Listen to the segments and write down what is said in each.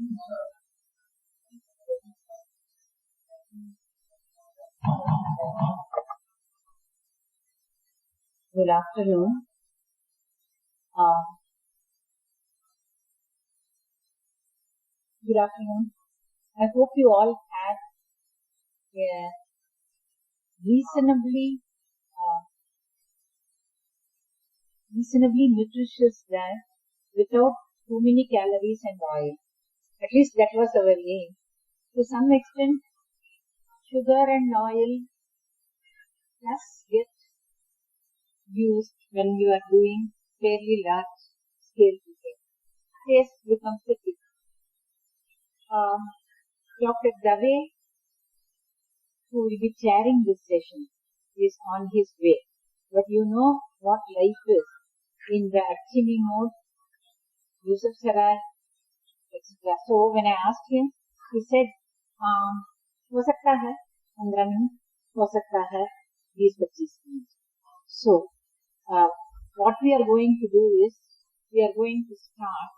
Good afternoon. Good afternoon. I hope you all had a reasonably nutritious diet without too many calories and oil. At least that was our aim. To some extent, sugar and oil get used when you are doing fairly large scale cooking. Taste becomes the key. Dr. Dave, who will be chairing this session, is on his way. But you know what life is in the Achimi mode, Yusuf Sarai, etc. So when I asked him, he said, हो सकता है 15 minutes, हो सकता है 20-25 minutes. So what we are going to do is, we are going to start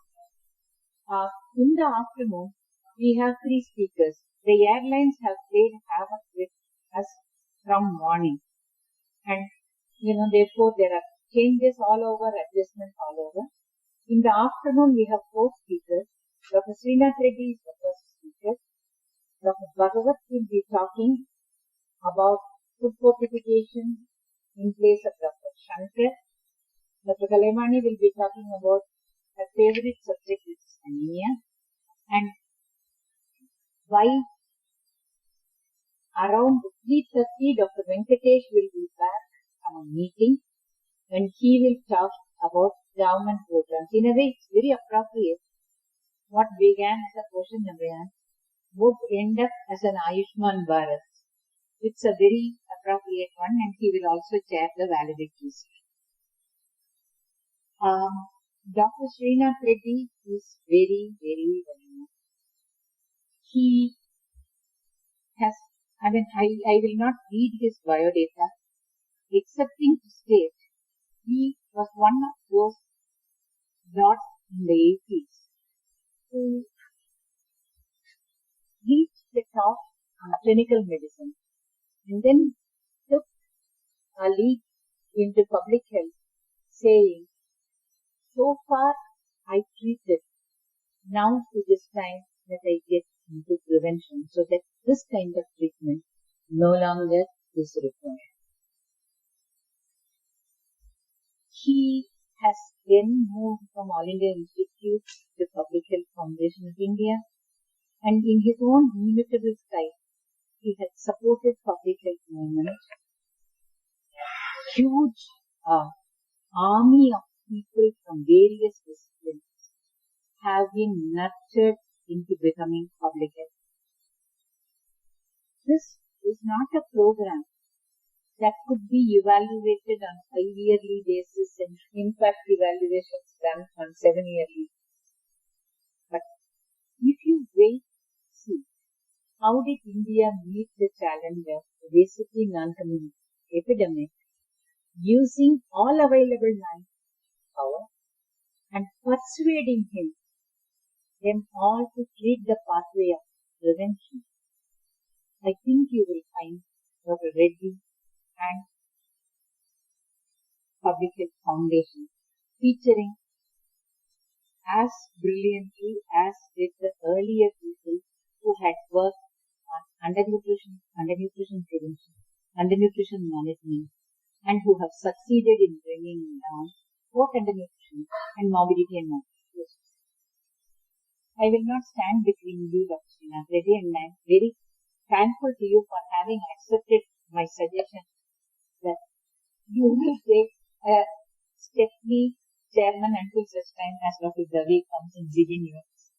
in the afternoon. We have 3 speakers. The airlines have played havoc with us from morning, and therefore there are changes all over, adjustments all over. In the afternoon we have 4 speakers. Dr. Srinath Reddy is the first speaker. Dr. Bhagavat will be talking about food fortification in place of Dr. Shankar. Dr. Kalaimani will be talking about her favorite subject, which is anemia. And by around 3:30, Dr. Venkatesh will be back from a meeting, and he will talk about government programs. In a way, it's very appropriate. What began as a Poshan Abhiyan would end up as an Ayushman Bharat. It's a very appropriate one, and he will also chair the valedictory. Dr. Srinath Reddy is very, very well known. He has, I will not read his biodata, excepting to state he was one of those dots in the 80s who reached the top in clinical medicine and then took a leap into public health, saying, so far I treated, now it is time that I get into prevention, so that this kind of treatment no longer is required. He has then moved from All India Institute to Public Health Foundation of India, and in his own inimitable style, he has supported public health movement. Huge army of people from various disciplines have been nurtured into becoming public health. This is not a program that could be evaluated on 5-yearly basis, and impact evaluations done on 7-yearly. But if you wait, see, how did India meet the challenge of obesity non-communicable epidemic using all available manpower and persuading them all to treat the pathway of prevention? I think you will find Dr. Reddy and Public Health Foundation featuring as brilliantly as did the earlier people who had worked on undernutrition prevention, undernutrition management, and who have succeeded in bringing down both undernutrition and morbidity and malnutrition. I will not stand between you, Dr. Srinath Reddy, and I am very thankful to you for having accepted my suggestion that you will take a Stepney chairman until such time as Dr. Dave comes and begin yours.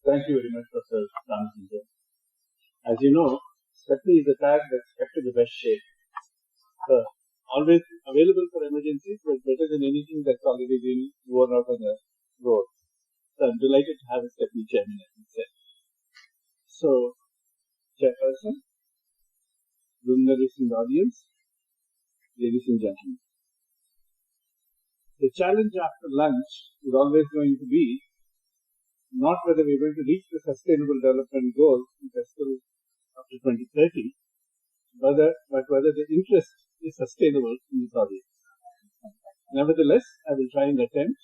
Thank you very much, Professor Ramachandran. As you know, Stepney is a tag that's kept in the best shape. Always available for emergencies, but better than anything that's already been worn out on the road. So I'm delighted to have a Stepney chairman, as you said. So, Chairperson, luminaries in the audience, ladies and gentlemen. The challenge after lunch is always going to be not whether we're going to reach the Sustainable Development Goals which are still up to 2030, but whether the interest is sustainable in this audience. Nevertheless, I will try and attempt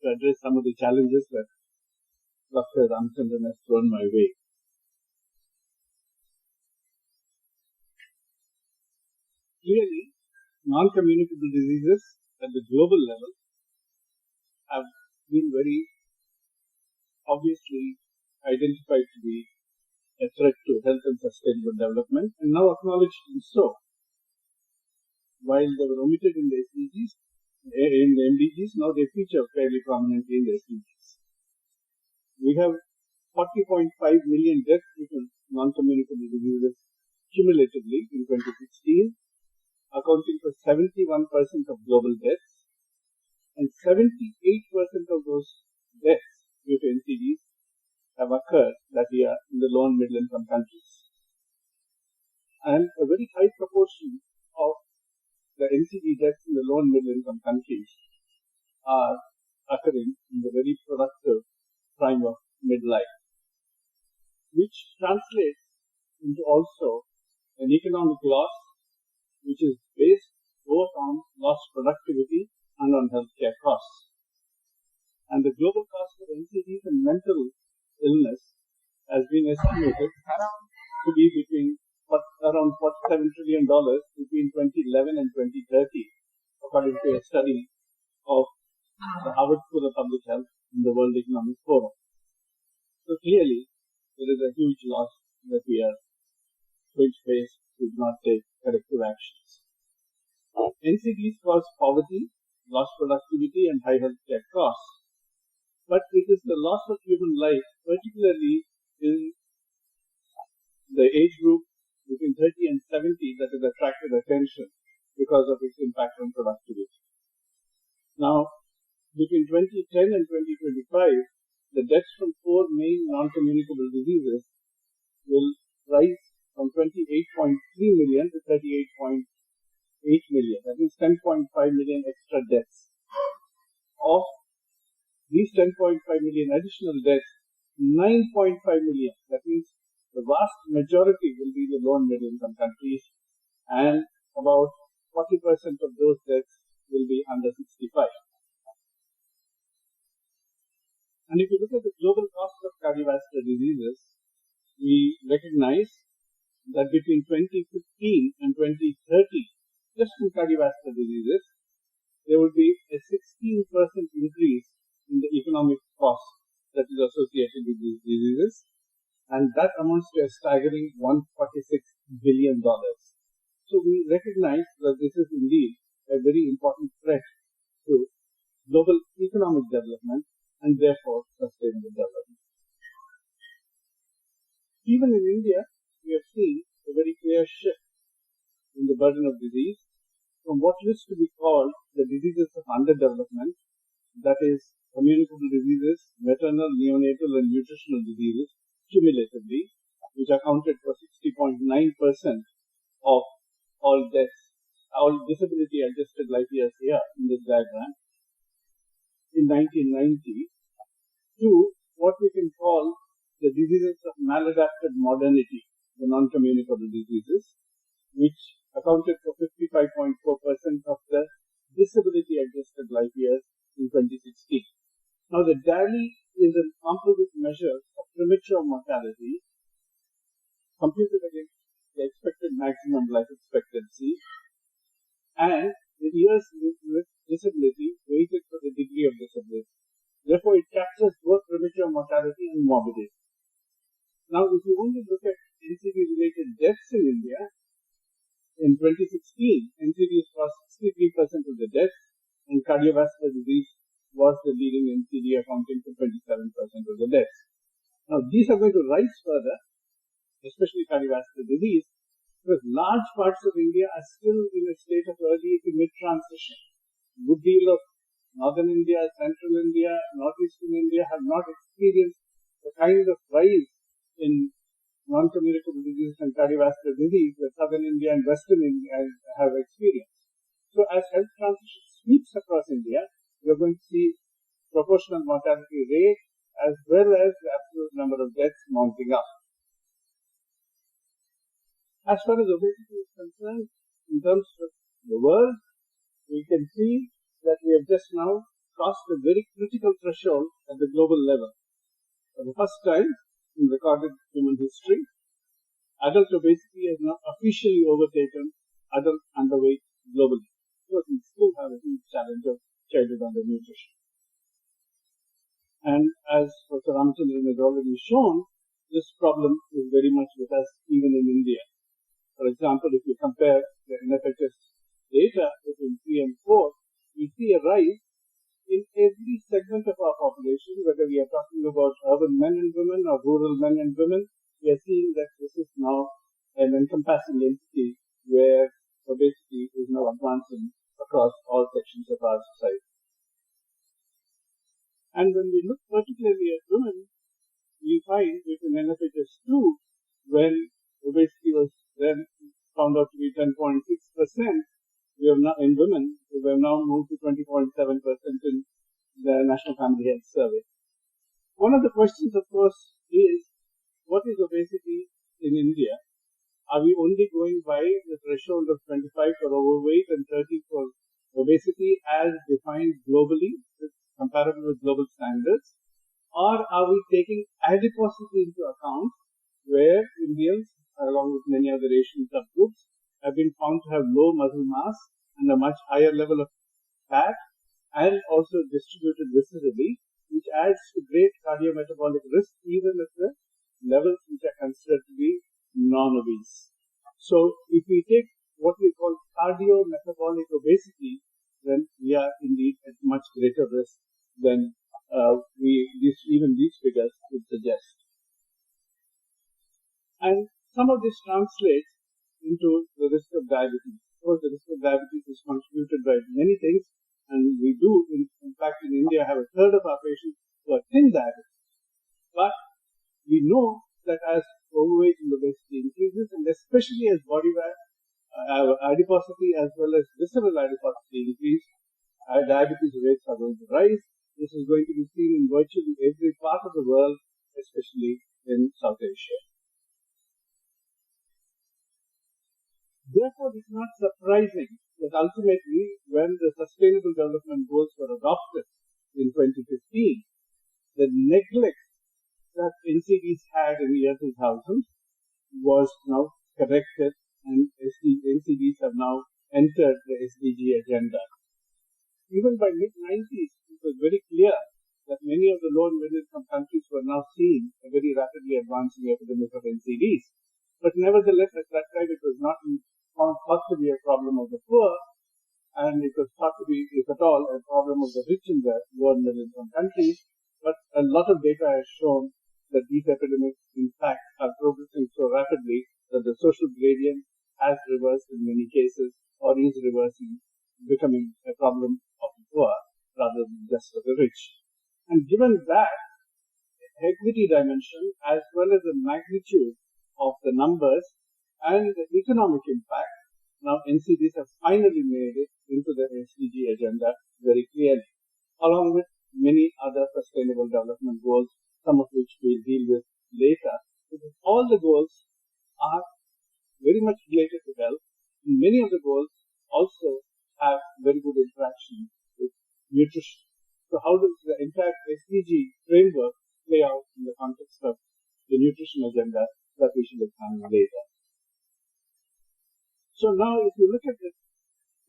to address some of the challenges that Dr. Ramchandran has thrown my way. Clearly, non-communicable diseases at the global level have been very obviously identified to be a threat to health and sustainable development, and now acknowledged to be so. While they were omitted in the SDGs, in the MDGs, now they feature fairly prominently in the SDGs. We have 40.5 million deaths due to non-communicable diseases cumulatively in 2016, accounting for 71% of global deaths, and 78% of those deaths due to NCDs have occurred that year in the low and middle income countries. And a very high proportion of the NCD deaths in the low and middle income countries are occurring in the very productive prime of midlife, which translates into also an economic loss which is based both on lost productivity and on healthcare costs. And the global cost of NCDs and mental illness has been estimated to be between around $47 trillion between 2011 and 2030, according to a study of the Harvard School of Public Health in the World Economic Forum. So clearly, there is a huge loss that we are going to face if we do not take corrective actions. NCDs cause poverty, lost productivity, and high healthcare costs. But it is the loss of human life, particularly in the age group between 30 and 70, that has attracted attention because of its impact on productivity. Now, between 2010 and 2025, the deaths from 4 main non-communicable diseases will rise from 28.3 million to 38.8 million. That means 10.5 million extra deaths. Of these 10.5 million additional deaths, 9.5 million, that means the vast majority will be the low and middle income countries, and about 40% of those deaths will be under 65. And if you look at the global cost of cardiovascular diseases, we recognize that between 2015 and 2030, just in cardiovascular diseases, there would be a 16% increase in the economic cost that is associated with these diseases, and that amounts to a staggering $146 billion. So we recognize that this is indeed a very important threat to global economic development and therefore sustainable development. Even in India, we have seen a very clear shift in the burden of disease from what used to be called the diseases of underdevelopment, that is, communicable diseases, maternal, neonatal, and nutritional diseases, cumulatively, which accounted for 60.9% of all deaths, all disability-adjusted life years here in this diagram, in 1990, to what we can call the diseases of maladapted modernity, the non-communicable diseases, which accounted for 55.4% of the disability-adjusted life years in 2016. Now, the DALI is a composite measure of premature mortality computed against the expected maximum life expectancy and the years lived with disability weighted for the degree of disability. Therefore, it captures both premature mortality and morbidity. Now, if you only look at NCD-related deaths in India, in 2016, NCDs caused 63% of the deaths, and cardiovascular disease was the leading NCD, accounting for 27% of the deaths. Now, these are going to rise further, especially cardiovascular disease, because large parts of India are still in a state of early to mid-transition. A good deal of northern India, central India, northeastern India have not experienced the kind of rise in non-communicable diseases and cardiovascular disease that southern India and western India have experienced. So as health transition sweeps across India, we are going to see proportional mortality rate as well as the absolute number of deaths mounting up. As far as obesity is concerned, in terms of the world, we can see that we have just now crossed a very critical threshold at the global level. For the first time in recorded human history, adult obesity has now officially overtaken adult underweight globally. So we still have a huge challenge of childhood undernutrition. And as Professor Ramachandran has already shown, this problem is very much with us even in India. For example, if you compare the NFHS data between 3 and 4, we see a rise in every segment of our population, whether we are talking about urban men and women or rural men and women. We are seeing that this is now an encompassing entity where obesity is now advancing across all sections of our society. And when we look particularly at women, we find within NFHS 2, when obesity was then found out to be 10.6%, we have now, in women, we have now moved to 20.7% in the National Family Health Survey. One of the questions, of course, is what is obesity in India? Are we only going by the threshold of 25 for overweight and 30 for obesity as defined globally, comparable with global standards? Or are we taking adiposity into account, where Indians, along with many other Asian subgroups, have been found to have low muscle mass and a much higher level of fat and also distributed viscerally, which adds to great cardiometabolic risk even at the levels which are considered to be non-obese. So if we take what we call cardiometabolic obesity, then we are indeed at much greater risk than even these figures would suggest. And some of this translates into the risk of diabetes. Of course, the risk of diabetes is contributed by many things, and we do, in fact, in India, have a third of our patients who are thin diabetes. But we know that as overweight and obesity increases, and especially as body fat, adiposity as well as visceral adiposity increase, diabetes rates are going to rise. This is going to be seen in virtually every part of the world, especially in South Asia. Therefore, it is not surprising that ultimately, when the Sustainable Development Goals were adopted in 2015, the neglect that NCDs had in the year 2000 was now corrected, and NCDs have now entered the SDG agenda. Even by mid-90s, it was very clear that many of the low and middle-income countries were now seeing a very rapidly advancing epidemic of NCDs. But nevertheless, at that time, it was not thought to be a problem of the poor, and it was thought to be, if at all, a problem of the rich in the low and middle-income countries. But a lot of data has shown that these epidemics, in fact, are progressing so rapidly that the social gradient has reversed in many cases, or is reversing, becoming a problem of the poor rather than just of the rich. And given that equity dimension, as well as the magnitude of the numbers and the economic impact, now NCDs have finally made it into the SDG agenda very clearly, along with many other sustainable development goals, some of which we'll deal with later. Because all the goals are very much related to health, and many of the goals also have very good interaction with nutrition. So how does the entire SDG framework play out in the context of the nutrition agenda that we shall examine later? So now if you look at the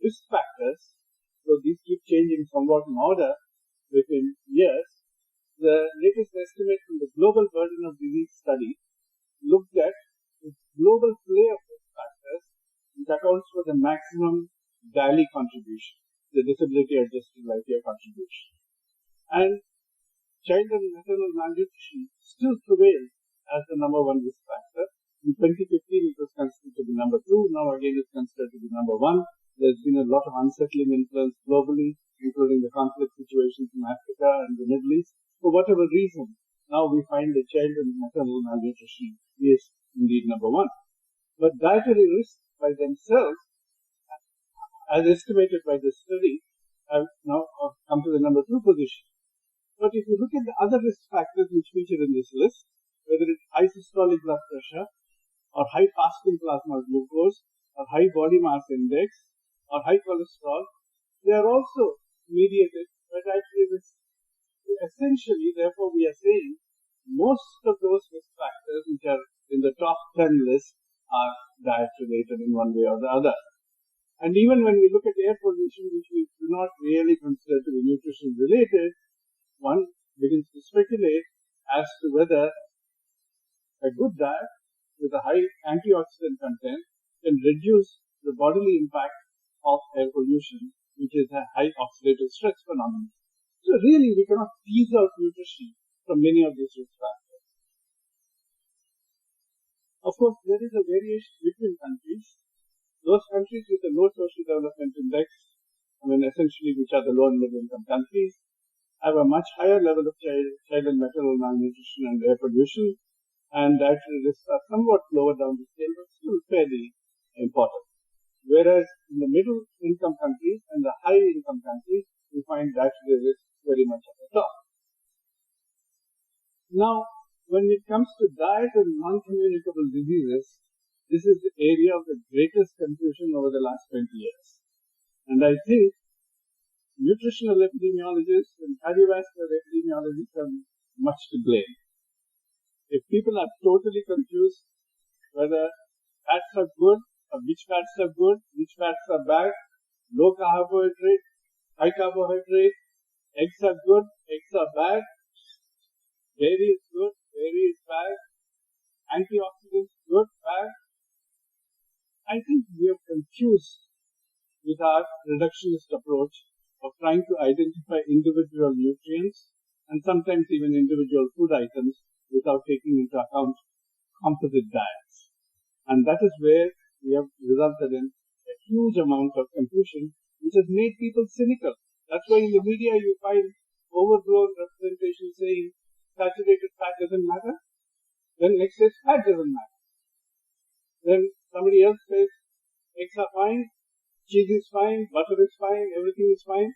risk factors, so these keep changing somewhat in order within years. The latest estimate from the Global Burden of Disease study looked at the global play of risk factors, which accounts for the maximum daily contribution, the disability adjusted life year contribution. And child and maternal malnutrition still prevails as the number one risk factor. In 2015, it was considered to be number 2. Now again, it's considered to be number 1. There's been a lot of unsettling influence globally, including the conflict situations in Africa and the Middle East. For whatever reason, now we find that child and maternal malnutrition is indeed number one. But dietary risks by themselves, as estimated by the study, have now come to the number two position. But if you look at the other risk factors which feature in this list, whether it's high systolic blood pressure, or high fasting plasma glucose, or high body mass index, or high cholesterol, they are also mediated by dietary risk. So essentially, therefore, we are saying most of those risk factors which are in the top 10 list are diet related in one way or the other. And even when we look at air pollution, which we do not really consider to be nutrition related, one begins to speculate as to whether a good diet with a high antioxidant content can reduce the bodily impact of air pollution, which is a high oxidative stress phenomenon. So really, we cannot tease out nutrition from many of these risk factors. Of course, there is a variation between countries. Those countries with a low social development index, essentially which are the low and middle income countries, have a much higher level of child and maternal malnutrition and air pollution, and dietary risks are somewhat lower down the scale, but still fairly important. Whereas in the middle income countries and the high income countries, we find dietary risks very much at the top. Now, when it comes to diet and non-communicable diseases, this is the area of the greatest confusion over the last 20 years. And I think nutritional epidemiologists and cardiovascular epidemiologists have much to blame. If people are totally confused whether fats are good or which fats are good, which fats are bad, low carbohydrate, high carbohydrate, eggs are good, eggs are bad, dairy is good, dairy is bad, antioxidants good, bad, I think we have confused with our reductionist approach of trying to identify individual nutrients and sometimes even individual food items without taking into account composite diets. And that is where we have resulted in a huge amount of confusion, which has made people cynical. That's why in the media you find overblown representation saying saturated fat doesn't matter. Then next says fat doesn't matter. Then somebody else says eggs are fine, cheese is fine, butter is fine, everything is fine.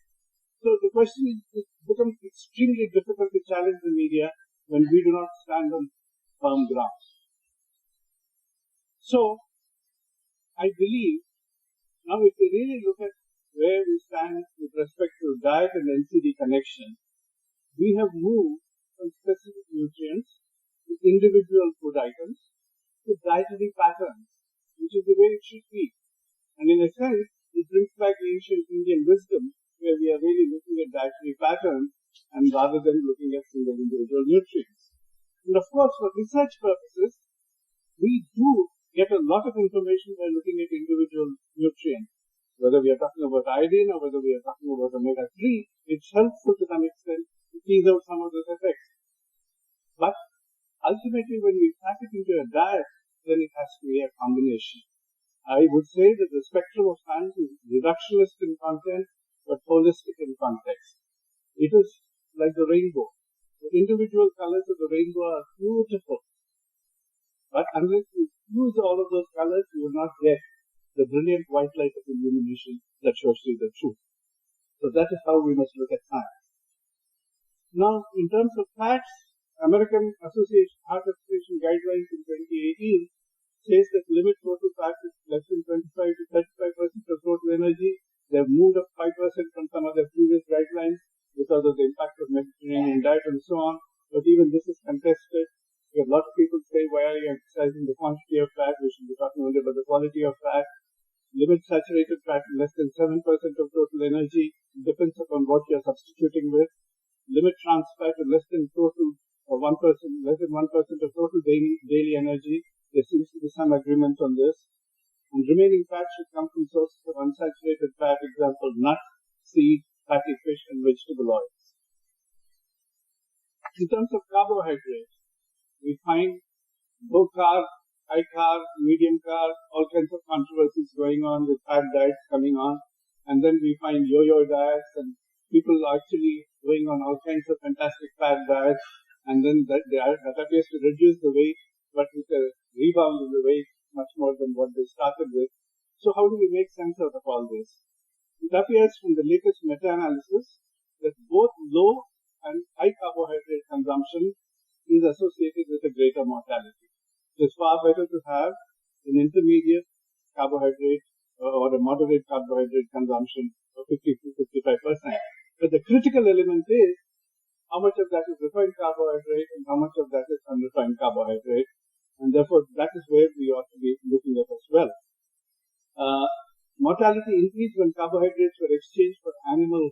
So the question is, it becomes extremely difficult to challenge the media when we do not stand on firm ground. So I believe now if we really look at where we stand with respect to diet and NCD connection, we have moved from specific nutrients to individual food items to dietary patterns, which is the way it should be. And in a sense, it brings back ancient Indian wisdom where we are really looking at dietary patterns and rather than looking at single individual nutrients. And of course, for research purposes, we do get a lot of information by looking at individual nutrients. Whether we are talking about iodine or whether we are talking about omega-3, it's helpful to some extent to tease out some of those effects. But ultimately, when we pack it into a diet, then it has to be a combination. I would say that the spectrum of science is reductionist in content, but holistic in context. It is like the rainbow. The individual colors of the rainbow are beautiful. But unless you use all of those colors, you will not get the brilliant white light of illumination that shows you the truth. So that is how we must look at science. Now, in terms of fats, American Heart Association guidelines in 2018 says that limit total fat is less than 25 to 35% of total energy. They have moved up 5% from some of their previous guidelines because of the impact of Mediterranean diet and so on. But even this is contested. A lot of people say, why are you emphasizing the quantity of fat? We should be talking only about the quality of fat. Limit saturated fat to less than 7% of total energy. It depends upon what you are substituting with. Limit trans fat to less than total or 1%, less than 1% of total daily energy. There seems to be some agreement on this. And remaining fat should come from sources of unsaturated fat, example, nuts, seeds, fatty fish, and vegetable oils. In terms of carbohydrates, we find low carb, high carb, medium carb, all kinds of controversies going on with fat diets coming on. And then we find yo-yo diets and people actually going on all kinds of fantastic fat diets. And then that appears to reduce the weight, but with a rebound in the weight much more than what they started with. So how do we make sense out of all this? It appears from the latest meta-analysis that both low and high carbohydrate consumption is associated with a greater mortality. So it's far better to have an intermediate carbohydrate or a moderate carbohydrate consumption of 50 to 55%. But the critical element is how much of that is refined carbohydrate and how much of that is unrefined carbohydrate. And therefore, that is where we ought to be looking at as well. Mortality increased when carbohydrates were exchanged for animal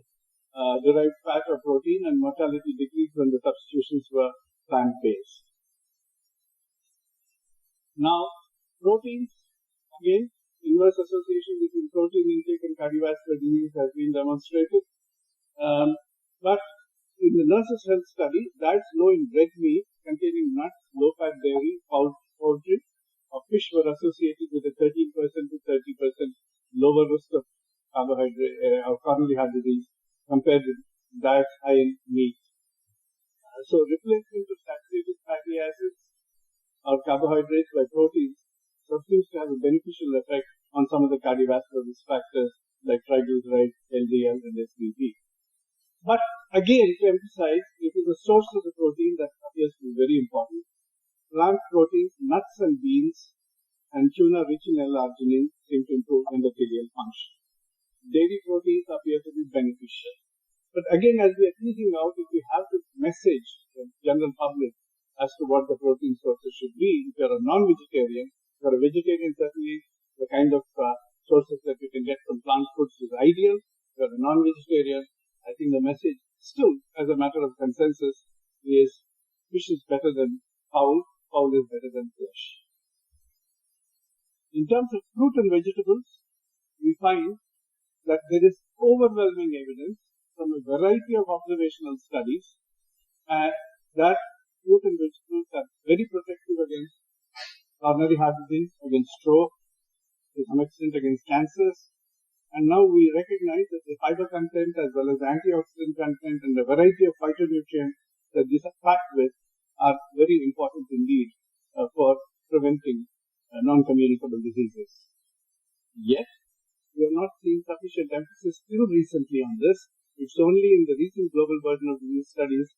derived fat or protein, and mortality decreased when the substitutions were plant-based. Now, proteins, again, inverse association between protein intake and cardiovascular disease has been demonstrated. But in the nurses' health study, diets low in red meat containing nuts, low-fat dairy, poultry, or fish were associated with a 13% to 30% lower risk of carbohydrate or coronary heart disease compared with diets high in meat. So replacement of saturated fatty acids or carbohydrates by proteins seems to have a beneficial effect on some of the cardiovascular risk factors like triglycerides, LDL, and SDG. But again, to emphasize, it is the source of the protein that appears to be very important. Plant proteins, nuts and beans, and tuna rich in L-arginine seem to improve endothelial function. Dairy proteins appear to be beneficial. But again, as we are teasing out, if we have to message the general public as to what the protein sources should be, if you are a non-vegetarian, if you are a vegetarian, certainly the kind of sources that you can get from plant foods is ideal. If you are a non-vegetarian, I think the message still, as a matter of consensus, is fish is better than fowl, fowl is better than fish. In terms of fruit and vegetables, we find that there is overwhelming evidence from a variety of observational studies that fruit and vegetables are very protective against coronary heart disease, against stroke, to some extent against cancers. And now we recognize that the fiber content as well as antioxidant content and the variety of phytonutrients that these are packed with are very important indeed for preventing non-communicable diseases. Yet, we have not seen sufficient emphasis still recently on this. It's only in the recent global burden of disease studies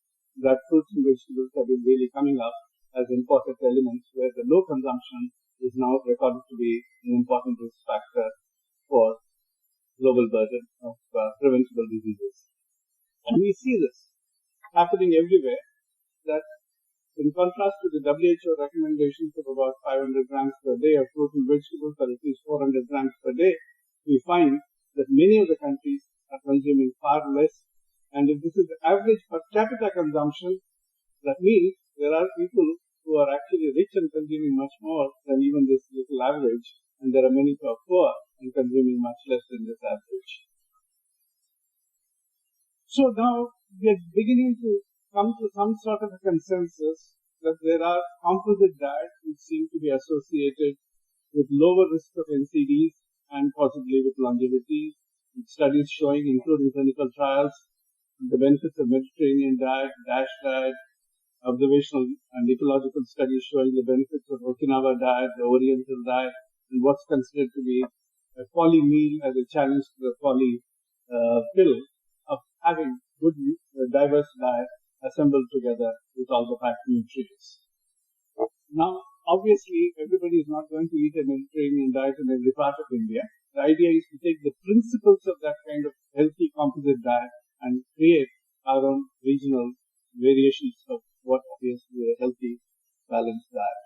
that fruits and vegetables have been really coming up as important elements where the low consumption is now recorded to be an important risk factor for global burden of preventable diseases. And we see this happening everywhere, that in contrast to the WHO recommendations of about 500 grams per day of fruit and vegetables, or at least 400 grams per day, we find that many of the countries are consuming far less. And if this is the average per capita consumption, that means there are people who are actually rich and consuming much more than even this little average, and there are many who are poor and consuming much less than this average. So now we are beginning to come to some sort of a consensus that there are composite diets which seem to be associated with lower risk of NCDs and possibly with longevity. Studies showing, including clinical trials, the benefits of Mediterranean diet, DASH diet, observational and ecological studies showing the benefits of Okinawa diet, the Oriental diet, and what's considered to be a poly meal as a challenge to the poly pill of having good, diverse diet assembled together with all the packed nutrients. Now, obviously, everybody is not going to eat a Mediterranean diet in every part of India. The idea is to take the principles of that kind of healthy composite diet and create our own regional variations of what appears to be a healthy, balanced diet.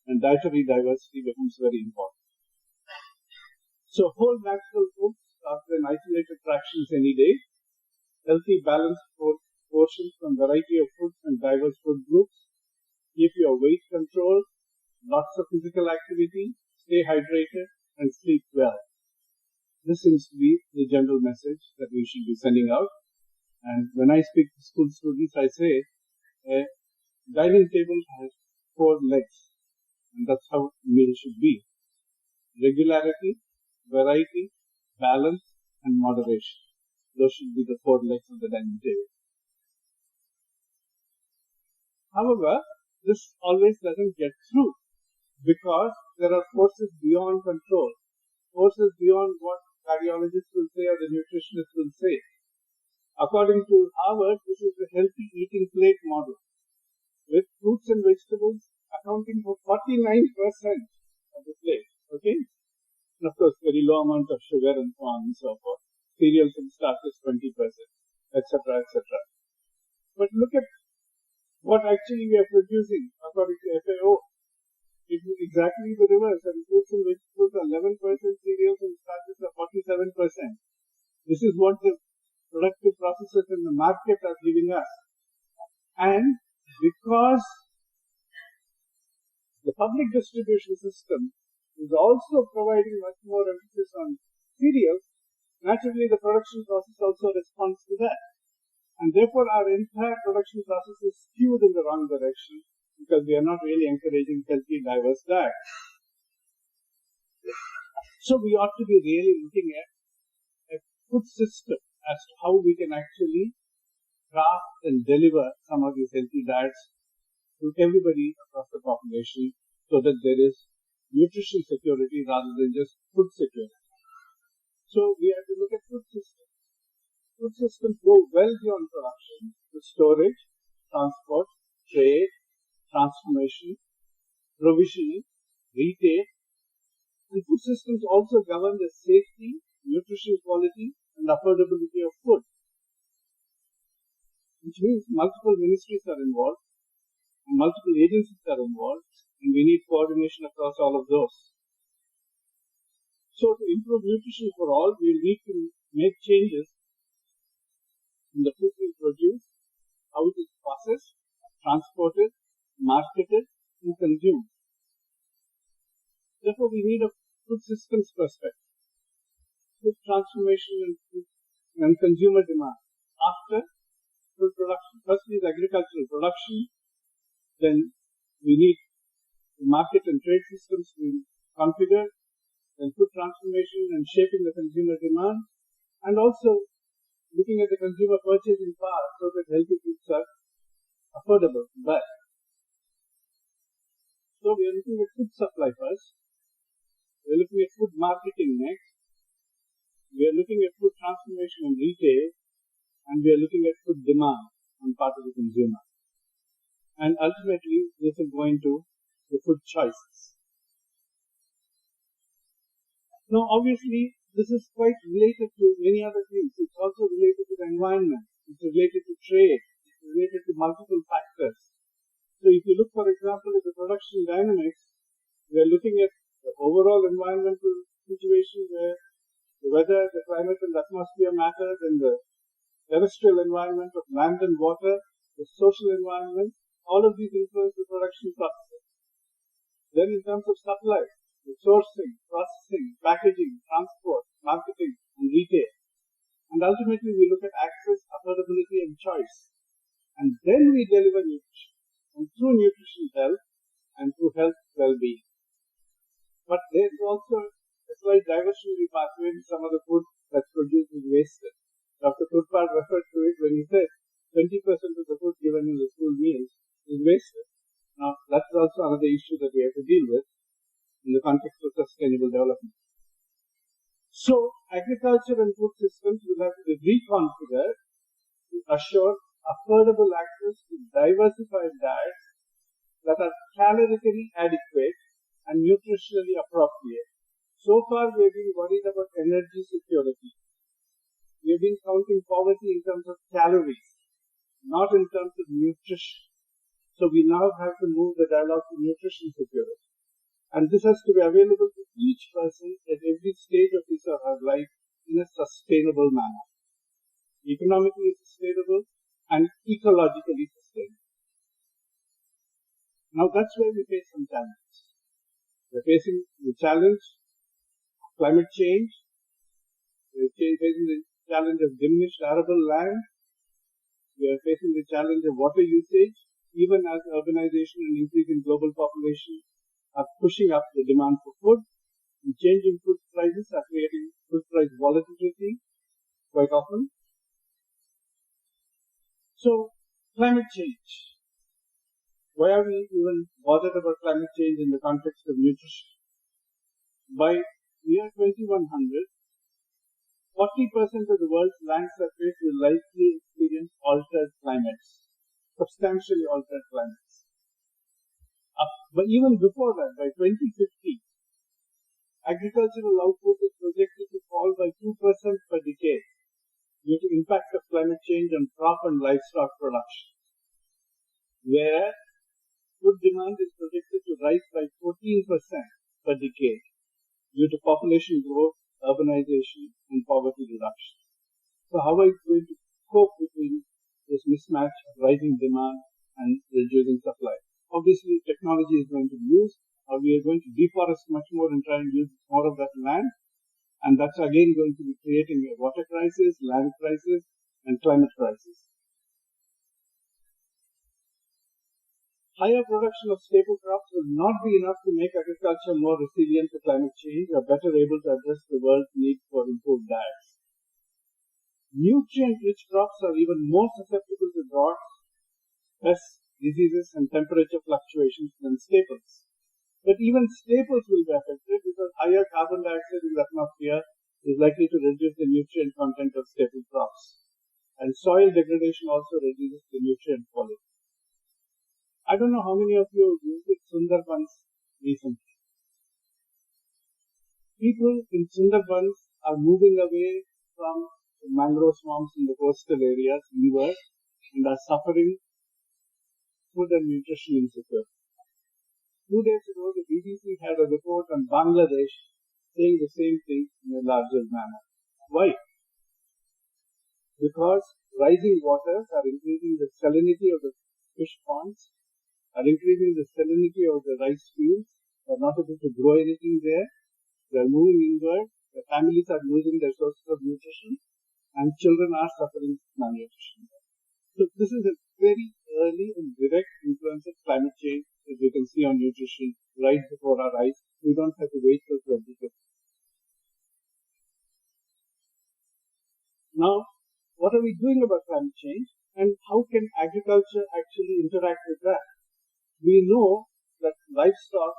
And dietary diversity becomes very important. So whole natural foods after an isolated fractions any day, healthy, balanced portions from variety of foods and diverse food groups, keep your weight controlled, lots of physical activity, stay hydrated, and sleep well. This seems to be the general message that we should be sending out. And when I speak to school students, I say, a dining table has 4 legs, and that's how a meal should be. Regularity, variety, balance, and moderation. Those should be the 4 legs of the dining table. However, this always doesn't get through. because there are forces beyond control, forces beyond what cardiologists will say or the nutritionists will say. According to Harvard, this is the healthy eating plate model, with fruits and vegetables accounting for 49% of the plate. Okay? And of course, very low amount of sugar and so on and so forth. Cereals and starches 20%, etc., etc. But look at what actually we are producing according to FAO. It is exactly the reverse. And fruits and vegetables are 11%, cereals and starches are 47%. This is what the productive processors in the market are giving us. And because the public distribution system is also providing much more emphasis on cereals, naturally the production process also responds to that. And therefore our entire production process is skewed in the wrong direction because we are not really encouraging healthy, diverse diets. So we ought to be really looking at a food system as to how we can actually craft and deliver some of these healthy diets to everybody across the population so that there is nutrition security rather than just food security. So we have to look at food systems. Food systems go well beyond production to storage, transport, trade, transformation, provisioning, retail. And food systems also govern the safety, nutrition quality, and affordability of food, which means multiple ministries are involved, and multiple agencies are involved, and we need coordination across all of those. So to improve nutrition for all, we need to make changes in the food we produce, how it is processed, transported, marketed, and consumed. Therefore, we need a food systems perspective, food transformation and consumer demand. After food production, first is agricultural production, then we need market and trade systems to be configured, then food transformation and shaping the consumer demand, and also looking at the consumer purchasing power so that healthy foods are affordable to buy. So we are looking at food supply first, we are looking at food marketing next, we are looking at food transformation and retail, and we are looking at food demand on part of the consumer. And ultimately, this will go into the food choices. Now, obviously, this is quite related to many other things. It's also related to the environment. It's related to trade. It's related to multiple factors. So if you look, for example, at the production dynamics, we are looking at the overall environmental situation where the weather, the climate, and the atmosphere matter, then the terrestrial environment of land and water, the social environment, all of these influence the production process. Then in terms of supply, the sourcing, processing, packaging, transport, marketing, and retail. And ultimately we look at access, affordability, and choice. And then we deliver nutrition. And through nutrition, health, and through health, well-being. But there is also a slight diversionary pathway in some of the food that's produced is wasted. Dr. Kurpal referred to it when he said 20% of the food given in the school meals is wasted. Now, that's also another issue that we have to deal with in the context of sustainable development. So, agriculture and food systems will have to be reconfigured to assure affordable access to diversified diets that are calorically adequate and nutritionally appropriate. So far, we have been worried about energy security. We have been counting poverty in terms of calories, not in terms of nutrition. So we now have to move the dialogue to nutrition security. And this has to be available to each person at every stage of his or her life in a sustainable manner. Economically sustainable and ecologically sustainable. Now that's where we face some challenges. We're facing the challenge of climate change. We're facing the challenge of diminished arable land. We are facing the challenge of water usage, even as urbanization and increase in global population are pushing up the demand for food, and changing food prices are creating food price volatility quite often. So, climate change. Why are we even bothered about climate change in the context of nutrition? By year 2100, 40% of the world's land surface will likely experience altered climates, substantially altered climates. But even before that, by 2050, agricultural output is projected to fall by 2% per decade due to impact of climate change on crop and livestock production, where food demand is projected to rise by 14% per decade due to population growth, urbanization, and poverty reduction. So how are we going to cope between this mismatch of rising demand and reducing supply? Obviously, technology is going to be used, or we are going to deforest much more and try and use more of that land. And that's again going to be creating a water crisis, land crisis, and climate crisis. Higher production of staple crops will not be enough to make agriculture more resilient to climate change or better able to address the world's need for improved diets. Nutrient-rich crops are even more susceptible to drought, pests, diseases, and temperature fluctuations than staples. But even staples will be affected because higher carbon dioxide in the atmosphere is likely to reduce the nutrient content of staple crops. And soil degradation also reduces the nutrient quality. I don't know how many of you visited Sundarbans recently. People in Sundarbans are moving away from the mangrove swamps in the coastal areas inward and are suffering food and nutrition insecurity. 2 days ago, the BBC had a report on Bangladesh saying the same thing in a larger manner. Why? Because rising waters are increasing the salinity of the fish ponds, are increasing the salinity of the rice fields. They are not able to grow anything there. They are moving inward. The families are losing their sources of nutrition, and children are suffering malnutrition. So this is a very early and direct influence of climate change that we can see on nutrition right before our eyes. We don't have to wait till 2050. Now, what are we doing about climate change, and how can agriculture actually interact with that? We know that livestock,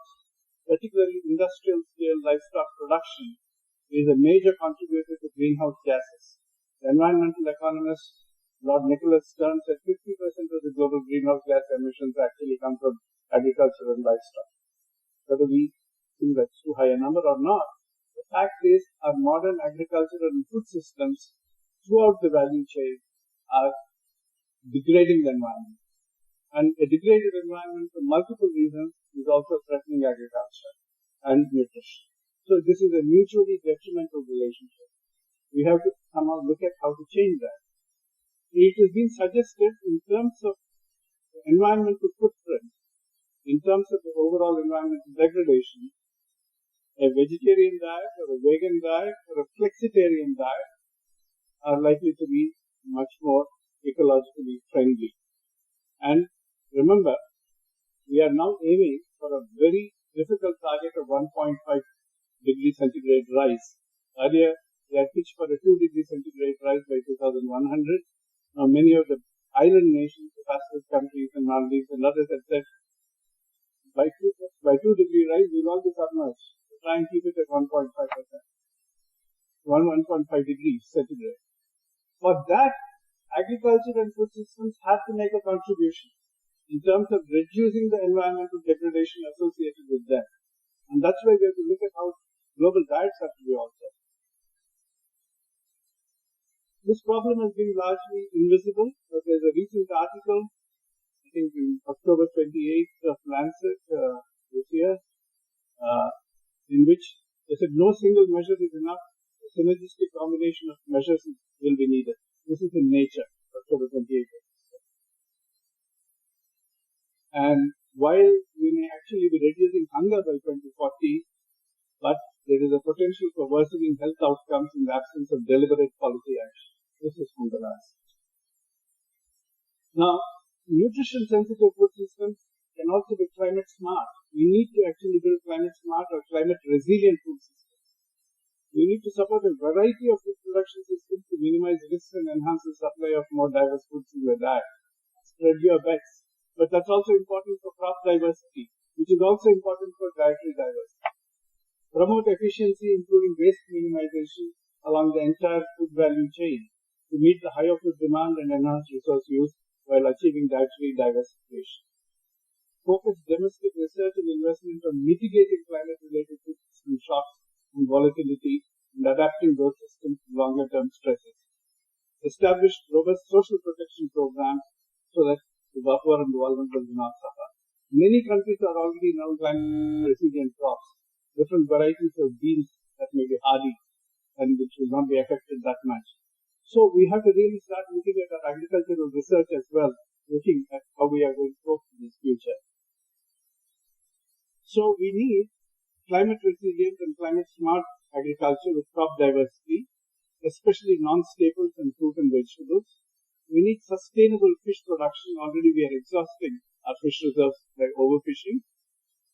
particularly industrial scale livestock production, is a major contributor to greenhouse gases. The environmental economist Lord Nicholas Stern said 50% of the global greenhouse gas emissions actually come from agriculture and livestock. Whether we think that's too high a number or not, the fact is our modern agricultural and food systems throughout the value chain are degrading the environment. And a degraded environment for multiple reasons is also threatening agriculture and nutrition. So this is a mutually detrimental relationship. We have to somehow look at how to change that. It has been suggested in terms of the environmental footprint, in terms of the overall environmental degradation, a vegetarian diet or a vegan diet or a flexitarian diet are likely to be much more ecologically friendly. And remember, we are now aiming for a very difficult target of 1.5 degree centigrade rise. Earlier, we had pitched for a 2 degree centigrade rise by 2100. Now, many of the island nations, the fastest countries and Maldives and others have said, by 2 degree rise, we will all be submerged. So try and keep it at 1.5%. 1.5 degrees centigrade. For that, agriculture and food systems have to make a contribution in terms of reducing the environmental degradation associated with them. And that's why we have to look at how global diets have to be altered. This problem has been largely invisible, but there's a recent article, I think in October 28th of Lancet this year, in which they said no single measure is enough, a synergistic combination of measures will be needed. This is in Nature, October 28th. And while we may actually be reducing hunger by 2040, but there is a potential for worsening health outcomes in the absence of deliberate policy action. This is from the last. Now, nutrition-sensitive food systems can also be climate smart. We need to actually build climate smart or climate resilient food systems. We need to support a variety of food production systems to minimize risks and enhance the supply of more diverse foods in the diet. Spread your bets. But that's also important for crop diversity, which is also important for dietary diversity. Promote efficiency, including waste minimization along the entire food value chain to meet the higher food demand and enhance resource use while achieving dietary diversification. Focus domestic research and investment on mitigating climate-related food system shocks and volatility and adapting those systems to longer-term stresses. Establish robust social protection programs so that the poor and the vulnerable do not suffer. Many countries are already now planting resilient crops, different varieties of beans that may be hardy and which will not be affected that much. So we have to really start looking at our agricultural research as well, looking at how we are going to cope in this future. So we need climate resilient and climate smart agriculture with crop diversity, especially non-staples and fruit and vegetables. We need sustainable fish production. Already we are exhausting our fish reserves by overfishing.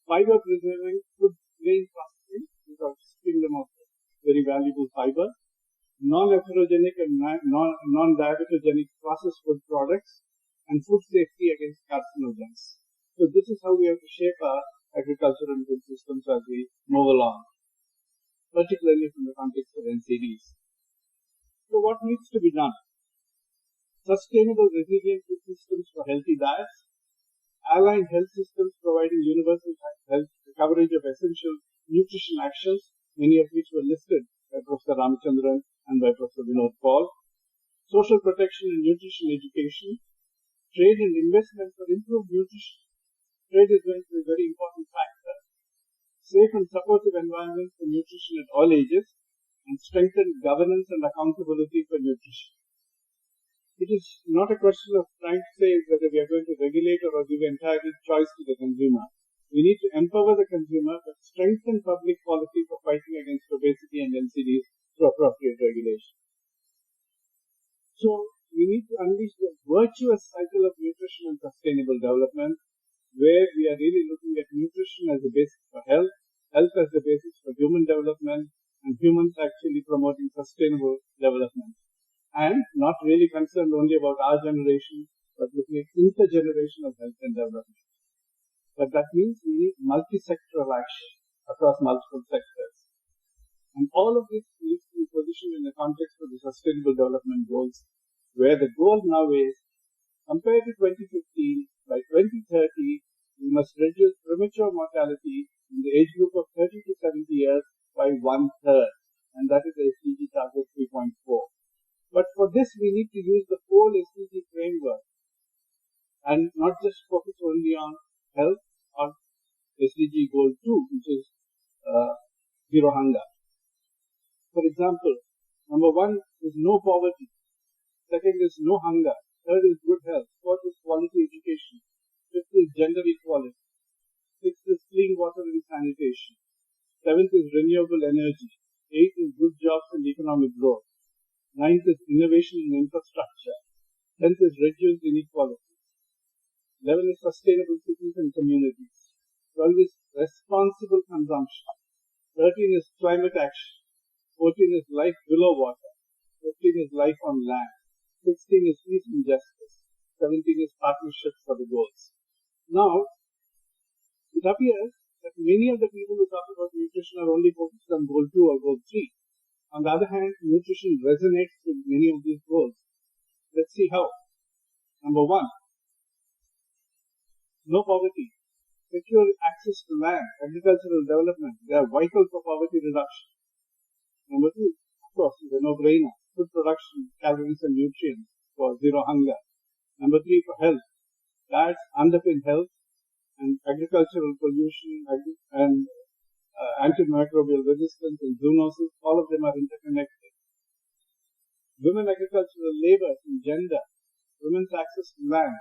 Fiber preserving food grain processing without stripping them of very valuable fiber. Non-atherogenic and non-diabetogenic processed food products, and food safety against carcinogens. So this is how we have to shape our agriculture and food systems as we move along, particularly from the context of NCDs. So what needs to be done? Sustainable resilient food systems for healthy diets, aligned health systems providing universal health coverage of essential nutrition actions, many of which were listed by Professor Ramachandran and by Professor Vinod Paul, social protection and nutrition education, trade and investment for improved nutrition. Trade is going to be a very important factor. Safe and supportive environment for nutrition at all ages, and strengthen governance and accountability for nutrition. It is not a question of trying to say whether we are going to regulate or give entirely choice to the consumer. We need to empower the consumer, but strengthen public policy for fighting against obesity and NCDs through appropriate regulation. So we need to unleash the virtuous cycle of nutrition and sustainable development, where we are really looking at nutrition as the basis for health, health as the basis for human development, and humans actually promoting sustainable development. And not really concerned only about our generation, but looking at intergenerational health and development. But that means we need multi-sectoral action across multiple sectors. And all of this needs to be positioned in the context of the Sustainable Development Goals, where the goal now is, compared to 2015, by 2030, we must reduce premature mortality in the age group of 30 to 70 years by 1/3, and that is the SDG target 3.4. But for this, we need to use the whole SDG framework and not just focus only on health or SDG goal 2, which is zero hunger. For example, number 1 is no poverty. Second is no hunger. Third is good health. Fourth is quality education. Fifth is gender equality. Sixth is clean water and sanitation. Seventh is renewable energy. Eighth is good jobs and economic growth. Ninth is innovation in infrastructure. 10th is reduced inequality. 11 is sustainable cities and communities. 12 is responsible consumption. 13 is climate action. 14 is life below water. 15 is life on land. 16 is peace and justice. 17 is partnerships for the goals. Now, it appears that many of the people who talk about nutrition are only focused on goal 2 or goal 3. On the other hand, nutrition resonates with many of these goals. Let's see how. Number 1, no poverty. Secure access to land, agricultural development. They are vital for poverty reduction. Number 2, of course, is a no-brainer. Food production, calories and nutrients for zero hunger. Number 3, for health. Diets underpin health, and agricultural pollution and antimicrobial resistance and zoonosis, all of them are interconnected. Women agricultural labor and gender, women's access to land.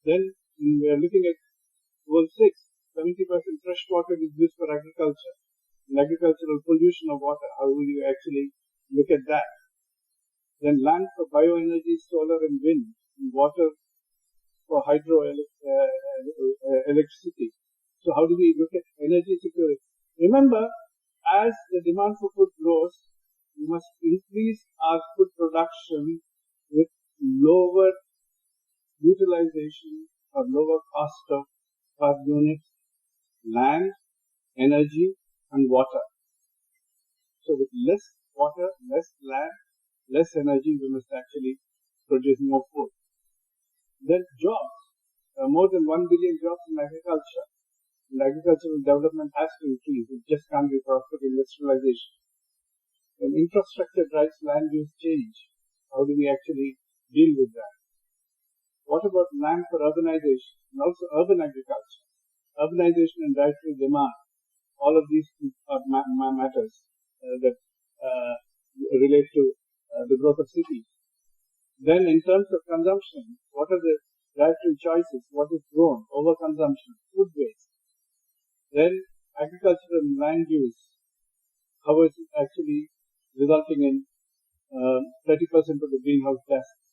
Then we are looking at goal 6, 70% fresh water is used for agriculture. And agricultural pollution of water, how will you actually look at that? Then land for bioenergy, solar and wind, and water for hydroelectricity. So how do we look at energy security? Remember, as the demand for food grows, we must increase our food production with lower utilization or lower cost of per unit land, energy, and water. So with less water, less land, less energy, we must actually produce more food. Then jobs. More than 1 billion jobs in agriculture. And agricultural development has to increase. It just can't be prospered industrialization. When infrastructure drives land use change, how do we actually deal with that? What about land for urbanization and also urban agriculture? Urbanization and dietary demand. All of these are matters that relate to the growth of cities. Then in terms of consumption, what are the dietary choices? What is grown? Overconsumption, food waste. Then agriculture and land use. How is it actually resulting in 30% of the greenhouse gases?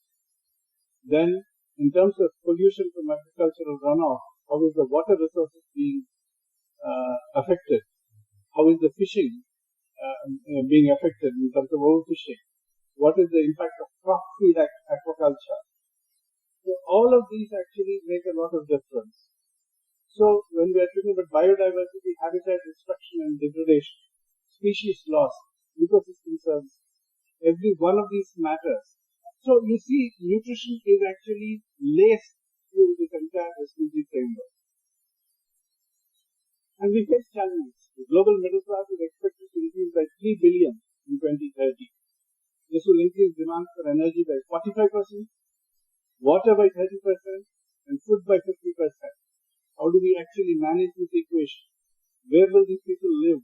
Then in terms of pollution from agricultural runoff, how is the water resources being affected? How is the fishing being affected in terms of overfishing? What is the impact of crop feed aquaculture? So all of these actually make a lot of difference. So when we are talking about biodiversity, habitat destruction and degradation, species loss, ecosystem services, every one of these matters. So you see, nutrition is actually laced through this entire SDG framework. And we face challenges. The global middle class is expected to increase by 3 billion in 2030. This will increase demand for energy by 45%, water by 30%, and food by 50%. How do we actually manage this equation? Where will these people live?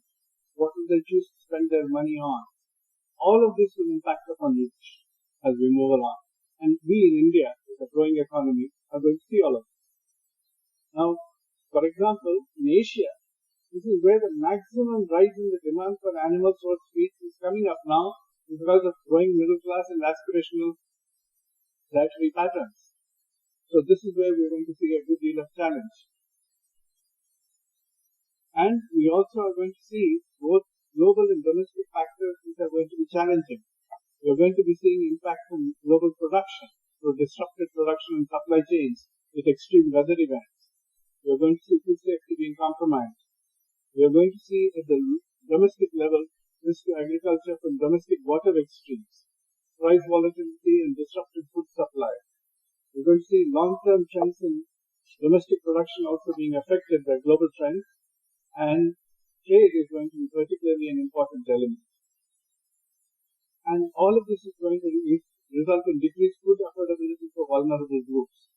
What will they choose to spend their money on? All of this will impact upon nutrition as we move along. And we in India, with a growing economy, are going to see all of this. Now, for example, in Asia, this is where the maximum rise in the demand for animal source feeds is coming up now because of growing middle class and aspirational dietary patterns. So this is where we're going to see a good deal of challenge. And we also are going to see both global and domestic factors which are going to be challenging. We're going to be seeing impact from global production, through disrupted production and supply chains with extreme weather events. We're going to see food safety being compromised. We're going to see at the domestic level risk to agriculture from domestic water extremes, price volatility and disrupted food supply. We're going to see long-term trends in domestic production also being affected by global trends, and trade is going to be particularly an important element. And all of this is going to result in decreased food affordability for vulnerable groups.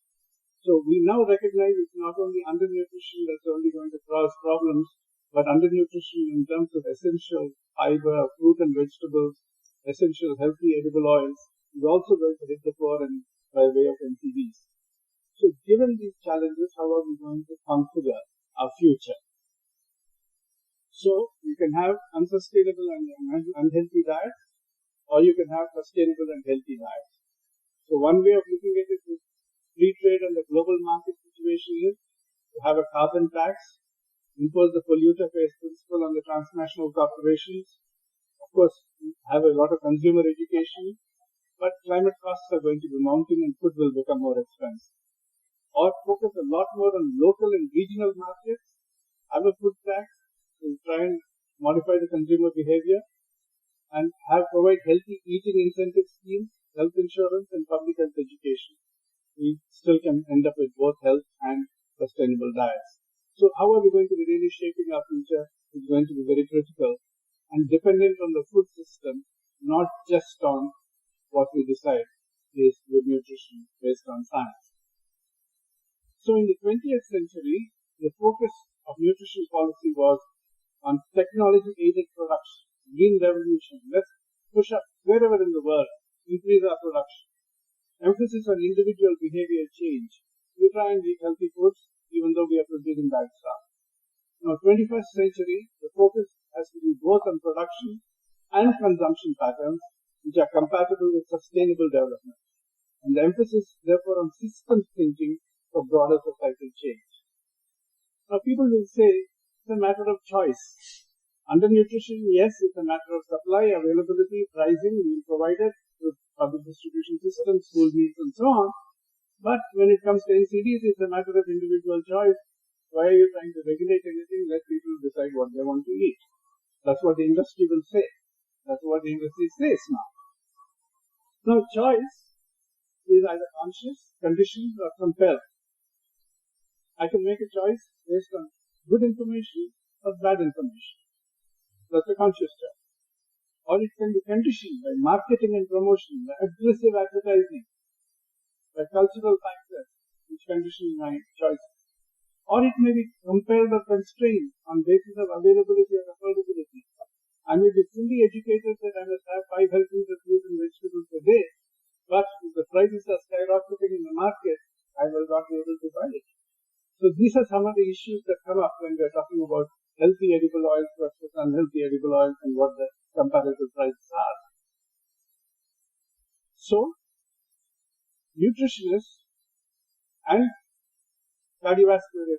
So we now recognize it's not only undernutrition that's only going to cause problems, but undernutrition in terms of essential fiber, fruit and vegetables, essential healthy edible oils is also going to hit the poor and by way of NCDs. So given these challenges, how are we going to configure our future? So you can have unsustainable and unhealthy diets, or you can have sustainable and healthy diets. So one way of looking at it is free trade and the global market situation is to have a carbon tax, impose the polluter pays principle on the transnational corporations, of course have a lot of consumer education, but climate costs are going to be mounting and food will become more expensive. Or focus a lot more on local and regional markets, have a food tax to try and modify the consumer behavior, and provide healthy eating incentive schemes, health insurance, and public health education. We still can end up with both health and sustainable diets. So how are we going to be really shaping our future is going to be very critical and dependent on the food system, not just on what we decide is good nutrition based on science. So in the 20th century, the focus of nutrition policy was on technology-aided production, green revolution. Let's push up wherever in the world, increase our production. Emphasis on individual behavior change. We try and eat healthy foods even though we are producing bad stuff. Now, 21st century, the focus has to be both on production and consumption patterns which are compatible with sustainable development. And the emphasis, therefore, on systems thinking for broader societal change. Now, people will say it's a matter of choice. Undernutrition, yes, it's a matter of supply, availability, pricing, we will provide it with public distribution systems, school meals, and so on. But when it comes to NCDs, it's a matter of individual choice. Why are you trying to regulate anything? Let people decide what they want to eat. That's what the industry will say. That's what the industry says now. Now, choice is either conscious, conditioned, or compelled. I can make a choice based on good information or bad information. That's a conscious choice. Or it can be conditioned by marketing and promotion, by aggressive advertising, by cultural factors which condition my choices. Or it may be compelled or constrained on basis of availability or affordability. I may be fully educated that I must have 5 helpings of fruit and vegetables a day, but if the prices are skyrocketing in the market, I will not be able to buy it. So these are some of the issues that come up when we are talking about healthy edible oils versus unhealthy edible oils and what the comparative prices are. So, nutritionists and cardiovascular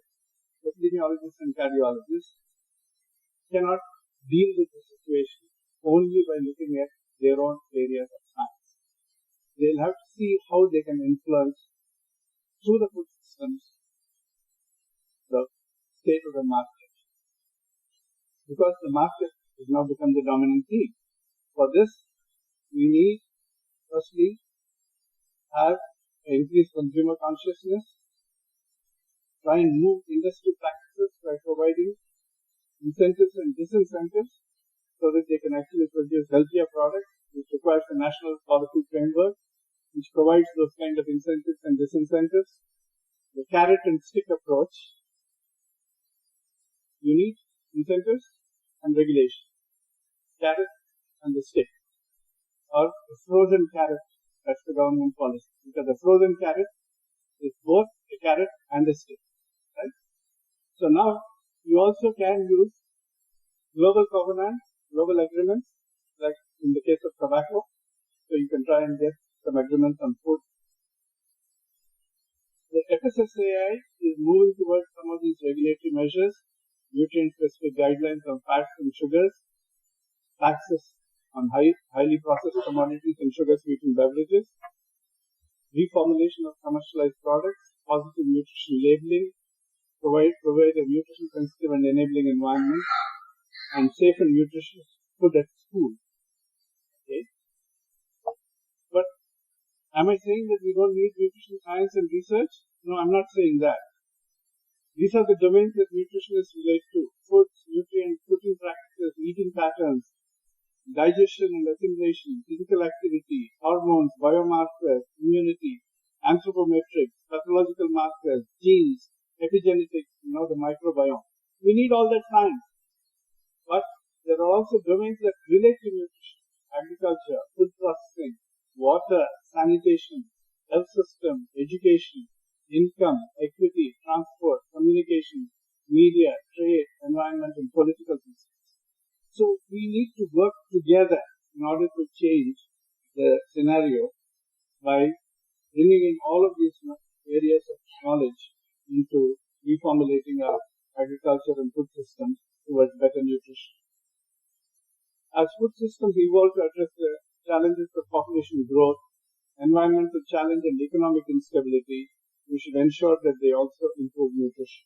epidemiologists and cardiologists cannot deal with the situation only by looking at their own areas of science. They'll have to see how they can influence through the food systems the state of the market. Because the market has now become the dominant theme. For this, we need, firstly, have increased consumer consciousness, try and move industry practices by providing incentives and disincentives so that they can actually produce healthier products, which requires a national policy framework, which provides those kind of incentives and disincentives. The carrot and stick approach, you need incentives and regulation. Carrot and the stick. Or the frozen carrot, that's the government policy. Because the frozen carrot is both a carrot and a stick. Right? So now, you also can use global covenants, global agreements, like in the case of tobacco. So you can try and get some agreements on food. The FSSAI is moving towards some of these regulatory measures, nutrient-specific guidelines on fats and sugars, taxes on highly processed commodities and sugar-sweetened beverages, reformulation of commercialized products, positive nutrition labeling, provide a nutrition-sensitive and enabling environment, and safe and nutritious food at school. Okay? But am I saying that we don't need nutrition science and research? No, I'm not saying that. These are the domains that nutritionists relate to: foods, nutrients, cooking practices, eating patterns, digestion and assimilation, physical activity, hormones, biomarkers, immunity, anthropometrics, pathological markers, genes, epigenetics, the microbiome. We need all that science. But there are also domains that relate to nutrition: agriculture, food processing, water, sanitation, health system, education, income, equity, transport, communication, media, trade, environment, and political systems. So we need to work together in order to change the scenario by bringing in all of these areas of knowledge into reformulating our agriculture and food systems towards better nutrition. As food systems evolve to address the challenges of population growth, environmental challenge, and economic instability, we should ensure that they also improve nutrition.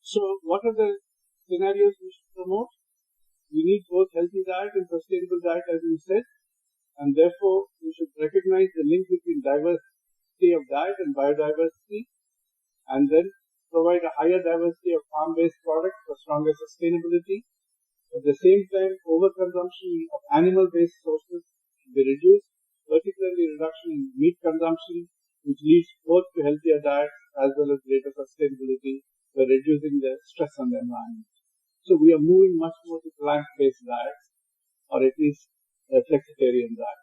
So, what are the scenarios we should promote? We need both healthy diet and sustainable diet, as we said, and therefore we should recognize the link between diversity of diet and biodiversity, and then provide a higher diversity of farm-based products for stronger sustainability. At the same time, overconsumption of animal-based sources should be reduced, particularly reduction in meat consumption, which leads both to healthier diets as well as greater sustainability by reducing the stress on the environment. So we are moving much more to plant-based diets, or at least a flexitarian diet.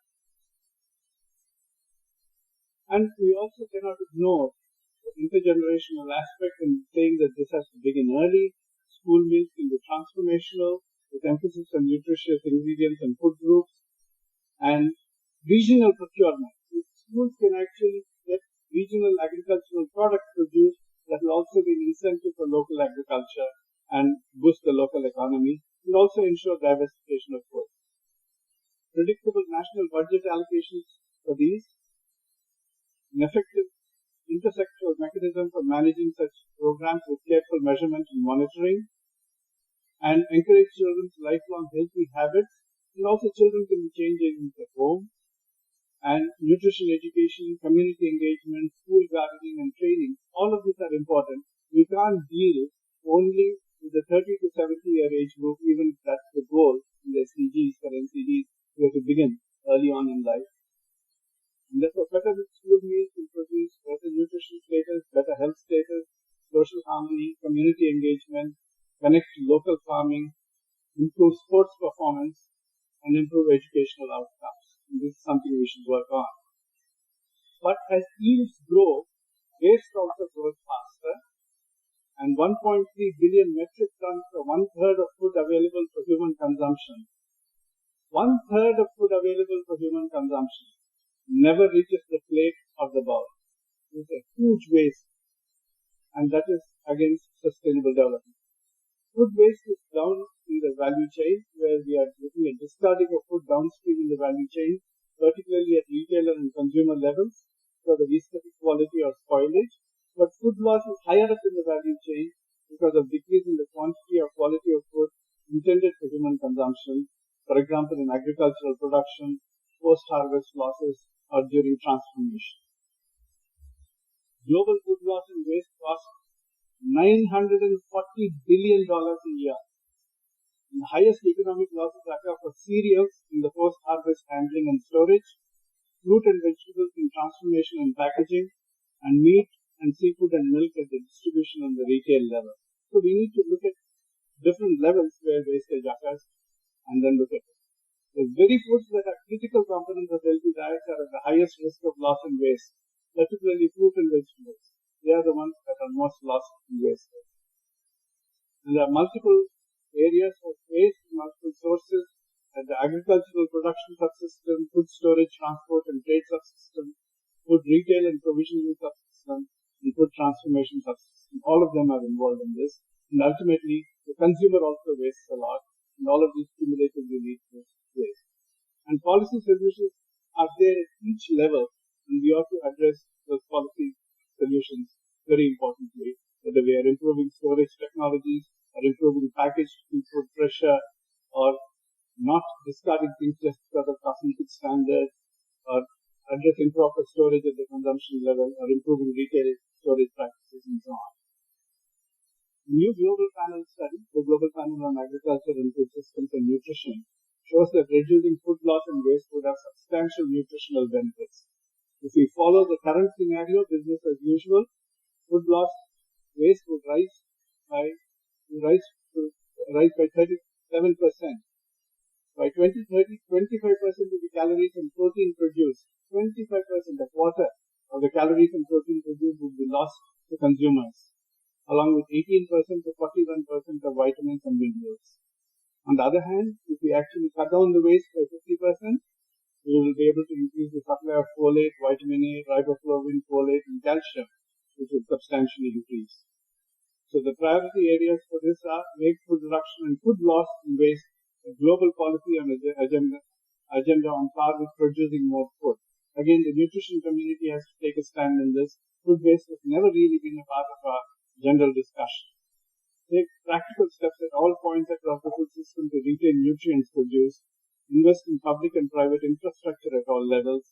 And we also cannot ignore the intergenerational aspect in saying that this has to begin early. School meals can be transformational, with emphasis on nutritious ingredients and food groups, and regional procurement. If schools can actually get regional agricultural products produced, that will also be an incentive for local agriculture and boost the local economy, and also ensure diversification of food. predictable national budget allocations for these, an effective intersectoral mechanism for managing such programs with careful measurement and monitoring, and encourage children's lifelong healthy habits. And also children can be changing at home. And nutrition education, community engagement, school gardening and training, all of these are important. We can't deal only with the 30 to 70 year age group, even if that's the goal in the SDGs for NCDs. We have to begin early on in life. And therefore, better school meals will produce better nutrition status, better health status, social harmony, community engagement, connect to local farming, improve sports performance, and improve educational outcomes. And this is something we should work on. But as yields grow, waste also grows faster, and 1.3 billion metric tons are one-third of food available for human consumption. One-third of food available for human consumption never reaches the plate or the bowl. It's a huge waste, and that is against sustainable development. Food waste is down in the value chain, where we are looking at discarding of food downstream in the value chain, particularly at retailer and consumer levels, for the aesthetic quality or spoilage. But food loss is higher up in the value chain because of decrease in the quantity or quality of food intended for human consumption, for example, in agricultural production, post-harvest losses, or during transformation. Global food loss and waste costs $940 billion a year. And the highest economic losses occur for cereals in the post-harvest handling and storage, fruit and vegetables in transformation and packaging, and meat and seafood and milk at the distribution and the retail level. So we need to look at different levels where wastage occurs and then look at it. The very foods that are critical components of healthy diets are at the highest risk of loss and waste, particularly fruit and vegetables. They are the ones that are most lost and wasted. And there are multiple areas of waste, multiple sources at the agricultural production subsystem, food storage, transport and trade subsystem, food retail and provisioning subsystem, and food transformation subsystem. All of them are involved in this. And ultimately, the consumer also wastes a lot, and all of these cumulatively lead to waste. And policy solutions are there at each level, and we ought to address those policy solutions very importantly, whether we are improving storage technologies, or improving packaged food fresher, or not discarding things just because of cosmetic standards, or address improper storage at the consumption level, or improving retail storage practices, and so on. The new global panel study, the Global Panel on Agriculture and Food Systems and Nutrition, shows that reducing food loss and waste would have substantial nutritional benefits. If we follow the current scenario, business as usual, food loss, waste would rise by 37%. By 2030, 25% of the calories and protein produced, 25%, a quarter of the calories and protein produced would be lost to consumers, along with 18% to 41% of vitamins and minerals. On the other hand, if we actually cut down the waste by 50%, we will be able to increase the supply of folate, vitamin A, riboflavin, folate, and calcium, which will substantially increase. So the priority areas for this are make food reduction and food loss and waste a global policy on the agenda on par with producing more food. Again, the nutrition community has to take a stand in this. Food waste has never really been a part of our general discussion. Take practical steps at all points across the food system to retain nutrients produced, invest in public and private infrastructure at all levels,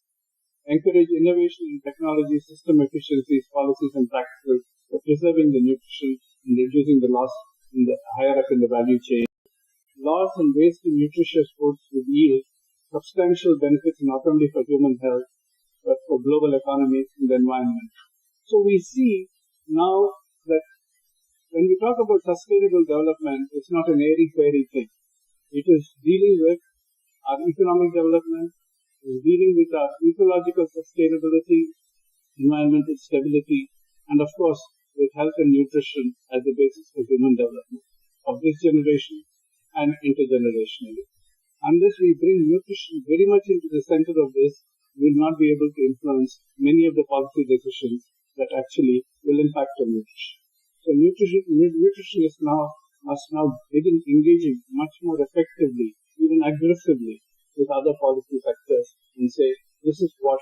encourage innovation in technology, system efficiencies, policies and practices for preserving the nutrition and reducing the loss in the higher up in the value chain. Loss and waste in nutritious foods would yield substantial benefits not only for human health, but for global economies and the environment. So we see now that when we talk about sustainable development, it's not an airy-fairy thing. It is dealing with our economic development, it is dealing with our ecological sustainability, environmental stability, and of course, with health and nutrition as the basis for human development of this generation and intergenerationally. Unless we bring nutrition very much into the center of this, we will not be able to influence many of the policy decisions that actually will impact on nutrition. So nutritionists must now begin engaging much more effectively, even aggressively, with other policy sectors and say, this is what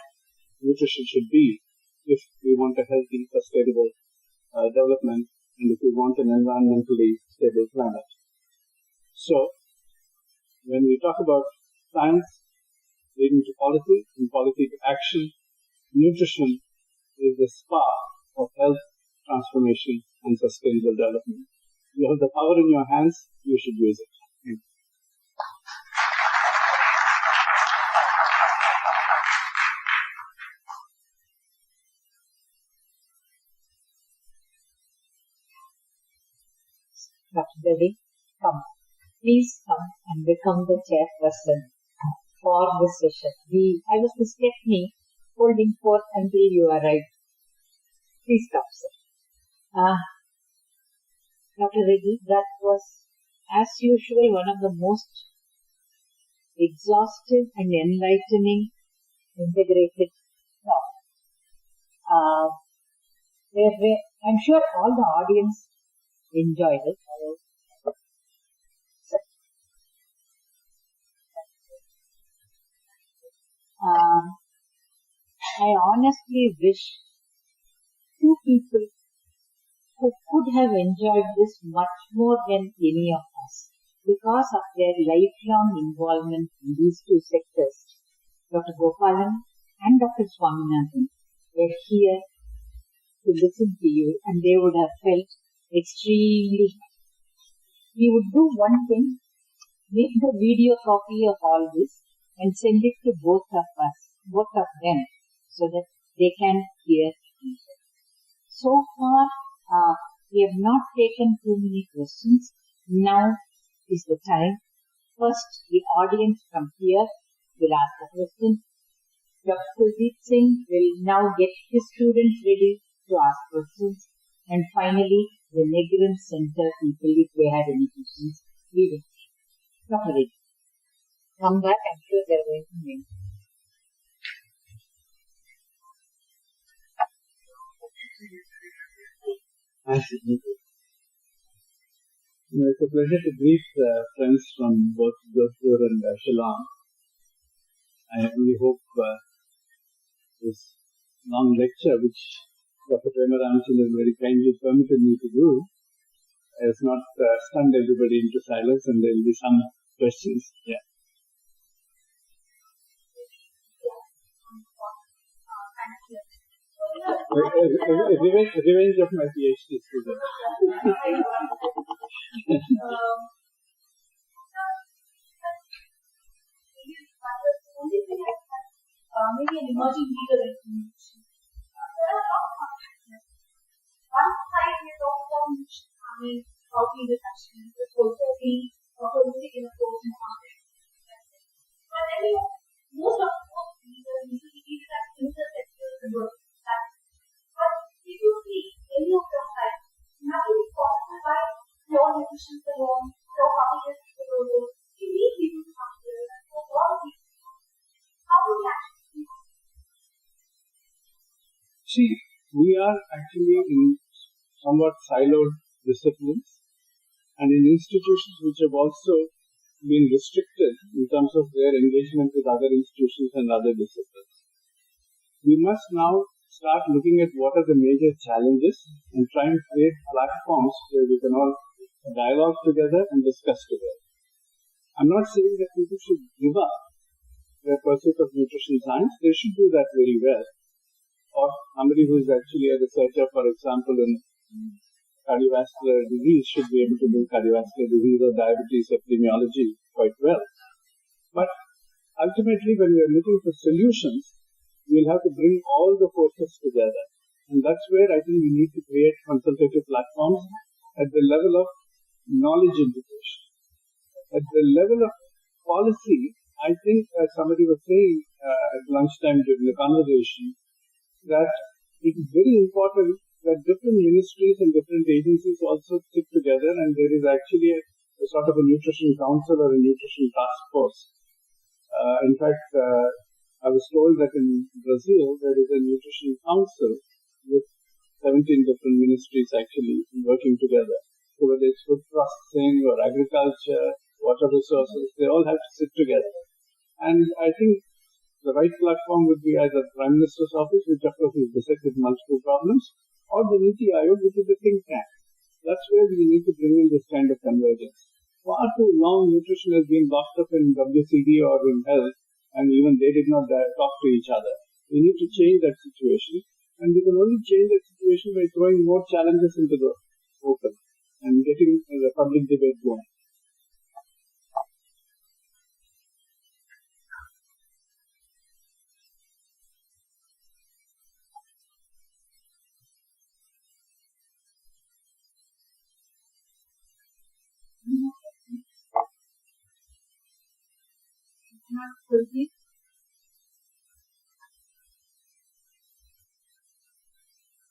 nutrition should be if we want a healthy, sustainable development and if we want an environmentally stable planet. So, when we talk about science leading to policy and policy to action, nutrition is the spark of health, transformation and sustainable development. You have the power in your hands, you should use it. Dr. Reddy, come. Please come and become the chairperson for this session. I was mistaken me holding forth until you arrived. Please come, sir. Dr. Reddy, that was, as usual, one of the most exhaustive and enlightening integrated talks. I'm sure all the audience enjoyed it. I honestly wish two people who could have enjoyed this much more than any of us because of their lifelong involvement in these two sectors. Dr. Gopalan and Dr. Swaminathan were here to listen to you and they would have felt extremely happy. We would do one thing, make the video copy of all this and send it to both of them, so that they can hear each other. So far, we have not taken too many questions. Now is the time. First, the audience from here will ask a question. Dr. Kuldeep Singh will now get his students ready to ask questions. And finally, the Negrin Center people, if they had any questions, we will. Dr. Reddy, come back. I'm sure they're going to win. It's a pleasure to greet friends from both Jodhpur and Shillong. I only hope this long lecture, which Dr. Prema Ramachandran very kindly permitted me to do, has not stunned everybody into silence, and there will be some questions. Yeah. Revenge of my PhD student. Maybe an emerging leader in communication. There are a lot of factors. One side we talk about how to discussion is also being holistic in approach and context. But anyway, most of those leaders usually give that intersectional work. But if you see any of your sides, nothing is possible by pure nutrition alone, pure happiness alone. You need people to come here and for all of these. How do we actually do? See, we are actually in somewhat siloed disciplines and in institutions which have also been restricted in terms of their engagement with other institutions and other disciplines. We must now start looking at what are the major challenges and try and create platforms where we can all dialogue together and discuss together. I'm not saying that people should give up their pursuit of nutrition science. They should do that very well. Or somebody who is actually a researcher, for example, in cardiovascular disease should be able to do cardiovascular disease or diabetes epidemiology quite well. But ultimately, when we are looking for solutions, we'll have to bring all the forces together. And that's where I think we need to create consultative platforms at the level of knowledge integration. At the level of policy, I think, as somebody was saying at lunchtime during the conversation, that it is very important that different ministries and different agencies also sit together, and there is actually a sort of a nutrition council or a nutrition task force. In fact, I was told that in Brazil there is a nutrition council with 17 different ministries actually working together. So whether it's food processing or agriculture, water resources, they all have to sit together. And I think the right platform would be either Prime Minister's office, which of course is beset with multiple problems, or the NITI Aayog, which is a think tank. That's where we need to bring in this kind of convergence. Far too long, nutrition has been locked up in WCD or in health, and even they did not talk to each other. We need to change that situation, and we can only change that situation by throwing more challenges into the open and getting the public debate going.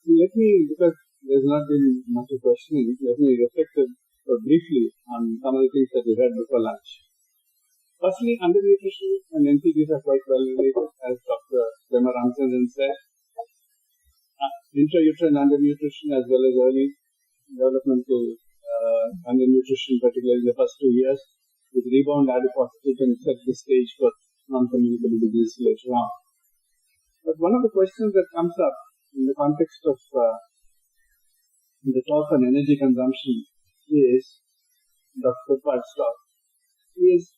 Let me, because there's not been much of questioning, let me reflect briefly on some of the things that we read before lunch. Firstly, undernutrition and NCDs are quite well related, as Dr. Srinath said. Intrauterine undernutrition as well as early developmental undernutrition, particularly in the first 2 years, with rebound adiposity can set the stage for non-communicable disease later on. But one of the questions that comes up in the context of the talk on energy consumption is, Dr. Park's talk, is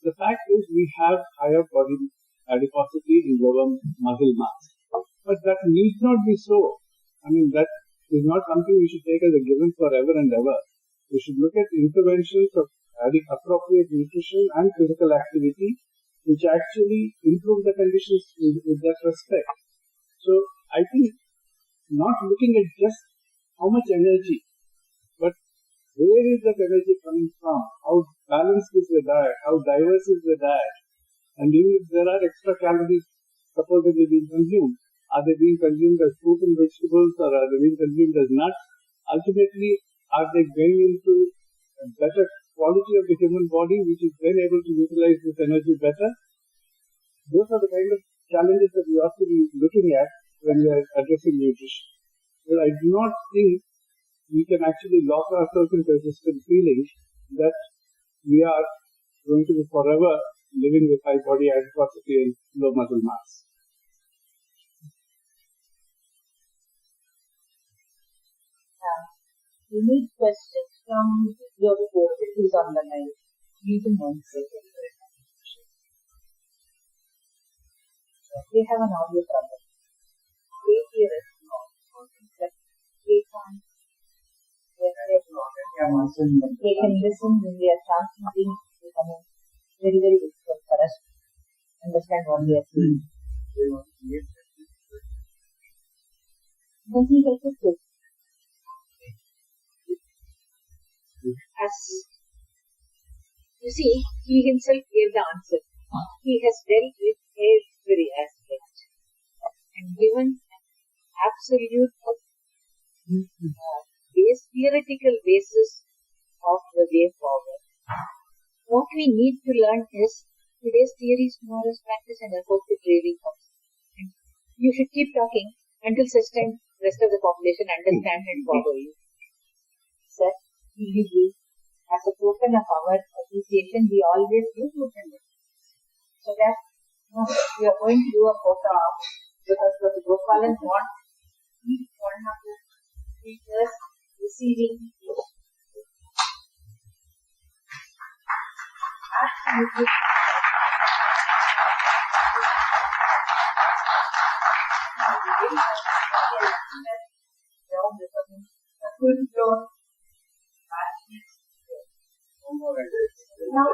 the fact is we have higher body adiposity in lower muscle mass. But that need not be so. I mean, that is not something we should take as a given forever and ever. We should look at interventions of appropriate nutrition and physical activity, which actually improve the conditions with that respect. So, I think not looking at just how much energy, but where is that energy coming from? How balanced is the diet? How diverse is the diet? And even if there are extra calories supposedly being consumed, are they being consumed as fruit and vegetables, or are they being consumed as nuts? Ultimately, are they going into a better quality of the human body, which is then able to utilize this energy better? Those are the kind of challenges that we ought to be looking at when we are addressing nutrition. But I do not think we can actually lock ourselves into a persistent feeling that we are going to be forever living with high body adiposity and low muscle mass. We need questions from your reporter who's on the line. You can answer. We have an audio problem. They hear it. They can't. They can listen when we are transmitting. It's becoming very, very difficult for us to understand what we are saying. Then he gets it too. As you see, he himself gave the answer. He has dealt with every aspect and given an absolute theoretical basis of the way forward. What we need to learn is today's theory is tomorrow's practice, and I hope it really comes. And you should keep talking until such time the rest of the population understand and follow you. Sir, as a token of our appreciation, we always do token. So that we are going to do a photo op because the Gopalans want each one of the speakers receiving absolutely. Now,